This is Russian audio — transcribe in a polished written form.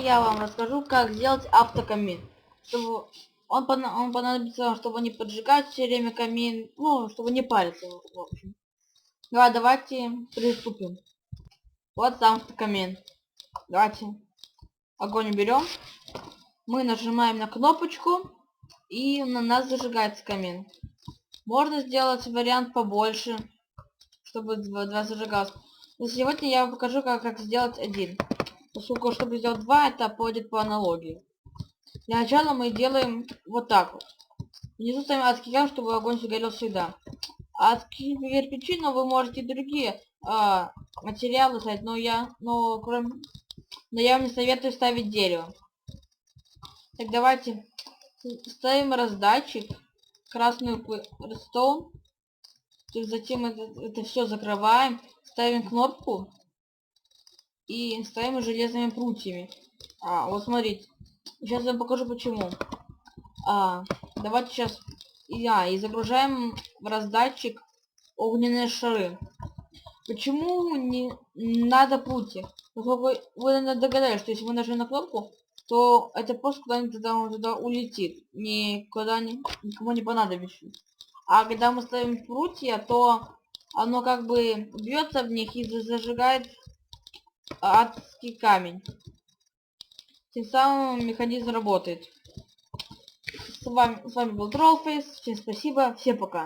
я вам расскажу, как сделать автокамин. Чтобы он понадобится, чтобы не поджигать все время камин, ну, чтобы не париться, в общем. Давайте приступим. Вот сам автокамин. Давайте огонь берем. Мы нажимаем на кнопочку, и на нас зажигается камин. Можно сделать вариант побольше, чтобы два зажигалось. Но сегодня я вам покажу, как сделать один. Поскольку, чтобы сделать два, это будет по аналогии. Для начала мы делаем вот так вот. Внизу ставим адский камень, чтобы огонь загорел всегда. Адские кирпичи, но вы можете и другие материалы ставить, но я вам не советую ставить дерево. Так, давайте ставим раздатчик, красную redstone. Затем это все закрываем, ставим кнопку и ставим железными прутьями. Вот смотрите. Сейчас я вам покажу почему. Давайте сейчас и загружаем в раздатчик огненные шары. Почему не надо прутья? Вы, наверное, догадались, что если вы нажмете на кнопку, то это просто куда-нибудь туда улетит. Никому не понадобится. А когда мы ставим прутья, то оно как бы бьется в них и зажигает адский камень. Тем самым механизм работает. С вами был Trollface. Всем спасибо. Всем пока.